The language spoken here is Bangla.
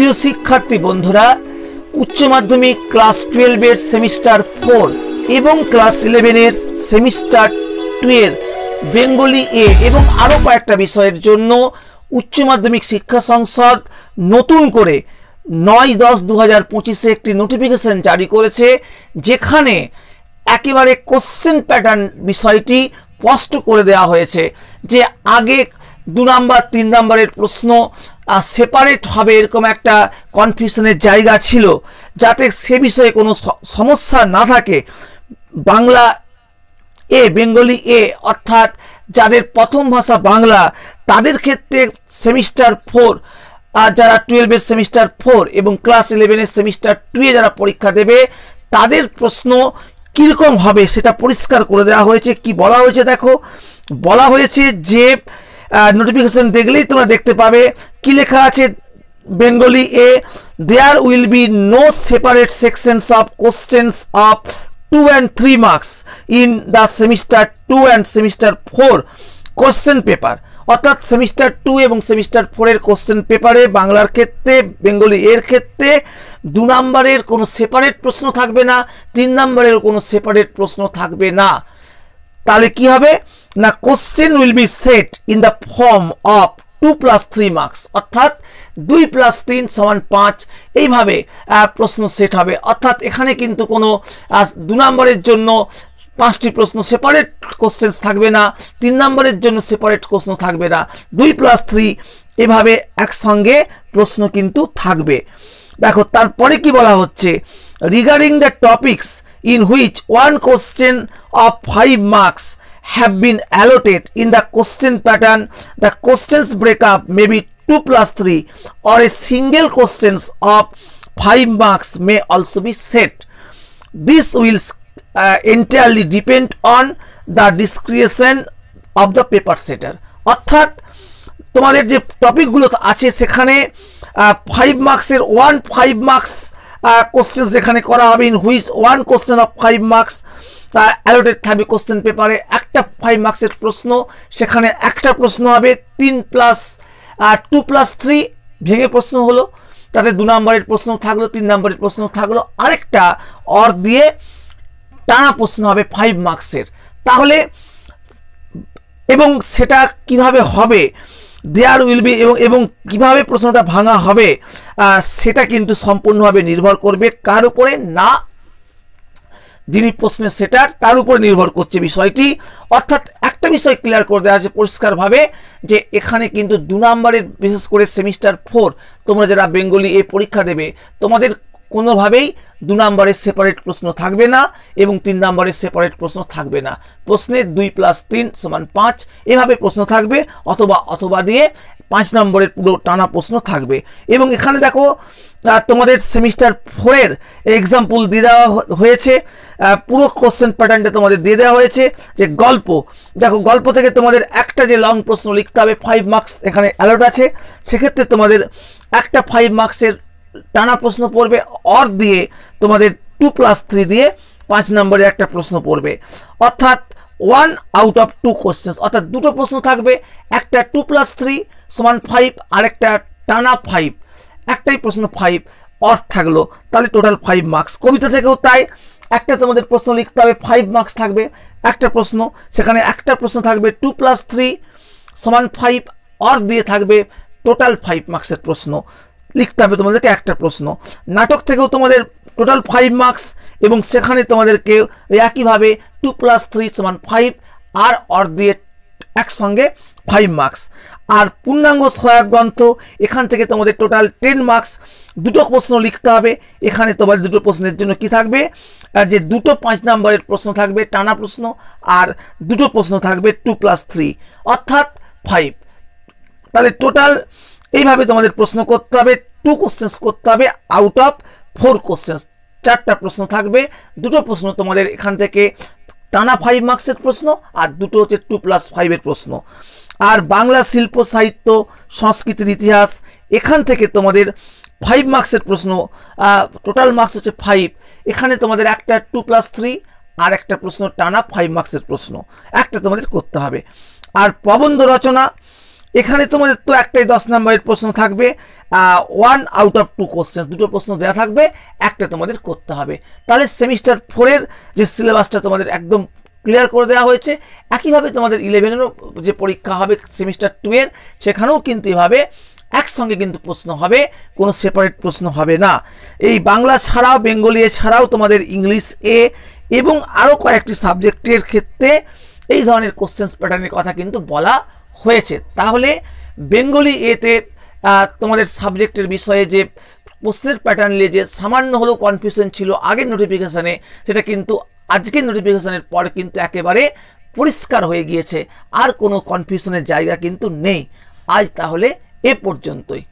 প্রিয় শিক্ষার্থী বন্ধুরা, উচ্চ মাধ্যমিক ক্লাস 12 এর সেমিস্টার 4 এবং ক্লাস 11 এর সেমিস্টার 2 এর বেঙ্গলি এ এবং আরো কয়েকটা বিষয়ের জন্য উচ্চ মাধ্যমিক শিক্ষা সংসদ নতুন করে 9-10-2025 একটি নোটিফিকেশন জারি করেছে, যেখানে একেবারে কোশ্চেন প্যাটার্ন বিষয়টি স্পষ্ট করে দেওয়া হয়েছে যে আগে 2 নাম্বার 3 নাম্বারের প্রশ্ন সেপারেট হবে, এরকম একটা কনফিউশনের জায়গা ছিল। যাতে সে বিষয়ে কোনো সমস্যা না থাকে, বাংলা এ বেঙ্গলি এ অর্থাৎ যাদের প্রথম ভাষা বাংলা তাদের ক্ষেত্রে সেমিস্টার 4 আর যারা 12 এর সেমিস্টার 4 এবং ক্লাস 11 এর সেমিস্টার 2 এ যারা পরীক্ষা দেবে তাদের প্রশ্ন কীরকম হবে সেটা পরিষ্কার করে দেওয়া হয়েছে। কি বলা হয়েছে দেখো, বলা হয়েছে যে নোটিফিকেশন দেখলেই তোমরা দেখতে পাবে কি লেখা আছে। বেঙ্গলি এ, there will be no separate sections of questions of 2 and 3 marks in the semester 2 and semester 4 question paper. অর্থাৎ সেমিস্টার 2 এবং সেমিস্টার 4 এর কোশ্চেন পেপারে বাংলার ক্ষেত্রে বেঙ্গলি এর ক্ষেত্রে 2 নাম্বারের কোনো সেপারেট প্রশ্ন থাকবে না, 3 নাম্বারের কোনো সেপারেট প্রশ্ন থাকবে না। তাহলে কি হবে না, question will be set in the form of 2 + 3 marks, অর্থাৎ 2 + 3 = 5 এইভাবে প্রশ্ন সেট হবে। অর্থাৎ এখানে কিন্তু কোনো 2 নম্বরের জন্য 5টি প্রশ্ন সেপারেট কোশ্চেন্স থাকবে না, 3 নম্বরের জন্য সেপারেট প্রশ্ন থাকবে না, 2 + 3 এভাবে একসঙ্গে প্রশ্ন কিন্তু থাকবে। দেখো তারপরে কি বলা হচ্ছে, regarding the topics in which one question of 5 marks have been allotted in the question pattern, the questions breakup may be 2 + 3 or a single questions of 5 marks may also be set. This will entirely depend on the discretion of the paper setter. অর্থাৎ তোমাদের যে টপিকগুলো আছে সেখানে 5 মার্কসের 5 মার্কস কোশ্চেন যেখানে করা হবে, in which 1 question of 5 marks allotted থাকবে কোশ্চেন পেপারে। একটা 5 মার্কসের প্রশ্ন, সেখানে একটা প্রশ্ন হবে 3 + 2 + 3 ভেঙে প্রশ্ন হলো, তাতে 2 নম্বরের প্রশ্ন থাকলো, 3 নম্বরের প্রশ্ন থাকলো, আরেকটা অর দিয়ে টানা প্রশ্ন হবে 5 মার্কসের। তাহলে এবং সেটা কিভাবে হবে, দেয়ার উইল বি এবং কিভাবে প্রশ্নটা ভাঙা হবে সেটা কিন্তু সম্পূর্ণভাবে নির্ভর করবে কার উপরে, না যিনি প্রশ্নের সেটার তার উপরে নির্ভর করছে বিষয়টি। অর্থাৎ একটা বিষয় ক্লিয়ার করে দেওয়া আছে পরিষ্কারভাবে যে এখানে কিন্তু 2 নম্বরের বিশেষ করে সেমিস্টার 4 তোমরা যারা বেঙ্গলি এ পরীক্ষা দেবে তোমাদের কোনোভাবেই 2 নম্বরের সেপারেট প্রশ্ন থাকবে না এবং 3 নম্বরের সেপারেট প্রশ্ন থাকবে না। প্রশ্নে 2 + 3 = 5 এভাবে প্রশ্ন থাকবে, অথবা দিয়ে 5 নম্বরের পুরো টানা প্রশ্ন থাকবে। এবং এখানে দেখো তোমাদের সেমিস্টার 4 এর এক্সাম্পল দিয়ে দেওয়া হয়েছে, পুরো কোশ্চেন প্যাটার্নটা তোমাদের দিয়ে দেওয়া হয়েছে। যে গল্প, দেখো গল্প থেকে তোমাদের একটা যে লং প্রশ্ন লিখতে হবে, 5 মার্কস এখানে অ্যালট আছে, সেক্ষেত্রে তোমাদের একটা 5 মার্কসের টানা প্রশ্ন পড়বে, অর দিয়ে তোমাদের 2 + 3 দিয়ে 5 নম্বরের একটা প্রশ্ন পড়বে। অর্থাৎ 1 out of 2 কোশ্চেন্স, অর্থাৎ দুটো প্রশ্ন থাকবে, একটা 2 + 3 = 5 আর একটা টানা 5, একটাই প্রশ্ন 5 অর থাকলো, তাহলে টোটাল 5 মার্কস। কবিতা থেকেও তাই, একটা তোমাদের প্রশ্ন লিখতে হবে, 5 মার্কস থাকবে একটা প্রশ্ন, সেখানে একটা প্রশ্ন থাকবে 2 + 3 = 5 অর দিয়ে থাকবে টোটাল 5 মার্কসের প্রশ্ন লিখতে হবে তোমাদেরকে একটা প্রশ্ন। নাটক থেকেও তোমাদের টোটাল 5 মার্কস এবং সেখানে তোমাদেরকে একইভাবে 2 + 3 = 5 আর অর দিয়ে একসঙ্গে 5 মার্কস। আর পূর্ণাঙ্গ সহায়ক গ্রন্থ, এখান থেকে তোমাদের টোটাল 10 মার্কস, দুটো প্রশ্ন লিখতে হবে। এখানে তোমাদের দুটো প্রশ্নের জন্য কি থাকবে, যে দুটো 5 নম্বরের প্রশ্ন থাকবে টানা প্রশ্ন, আর দুটো প্রশ্ন থাকবে 2 + 3 অর্থাৎ 5। তাহলে টোটাল এইভাবে তোমাদের প্রশ্ন করতে হবে, 2 কোশ্চেন্স করতে হবে আউট অফ 4 কোশ্চেন্স। 4টা প্রশ্ন থাকবে, দুটো প্রশ্ন তোমাদের এখান থেকে টানা 5 মার্কসের প্রশ্ন, আর দুটো হচ্ছে 2 + 5 এর প্রশ্ন। আর বাংলা শিল্প সাহিত্য সংস্কৃতির ইতিহাস, এখান থেকে তোমাদের 5 মার্কসের প্রশ্ন, টোটাল মার্কস হচ্ছে 5, এখানে তোমাদের একটা 2 + 3 আর একটা প্রশ্ন টানা 5 মার্কসের প্রশ্ন একটা তোমাদের করতে হবে। আর প্রবন্ধ রচনা, এখানে তোমাদের তো একটাই 10 নম্বরের প্রশ্ন থাকবে, 1 আউট অফ 2 কোশ্চেন, দুটো প্রশ্ন দেওয়া থাকবে, একটা তোমাদের করতে হবে। তাহলে সেমিস্টার 4-এর যে সিলেবাসটা তোমাদের একদম ক্লিয়ার করে দেওয়া হয়েছে। একইভাবে তোমাদের 11-এরও যে পরীক্ষা হবে সেমিস্টার 2-এর, সেখানেও কিন্তু এভাবে একসঙ্গে কিন্তু প্রশ্ন হবে, কোনো সেপারেট প্রশ্ন হবে না। এই বাংলা ছাড়াও, বেঙ্গলি ছাড়াও তোমাদের ইংলিশ এ এবং আরও কয়েকটি সাবজেক্টের ক্ষেত্রে এই ধরনের কোশ্চেন্স প্যাটার্নের কথা কিন্তু বলা হয়েছে। তাহলে বেঙ্গলি এতে তোমাদের সাবজেক্টের বিষয়ে যে প্রশ্নের প্যাটার্ন নিয়ে যে সামান্য হলেও কনফিউশন ছিল আগের নোটিফিকেশানে, সেটা কিন্তু আজকের নোটিফিকেশানের পর কিন্তু একেবারে পরিষ্কার হয়ে গিয়েছে, আর কোনো কনফিউশনের জায়গা কিন্তু নেই। আজ তাহলে এ পর্যন্তই।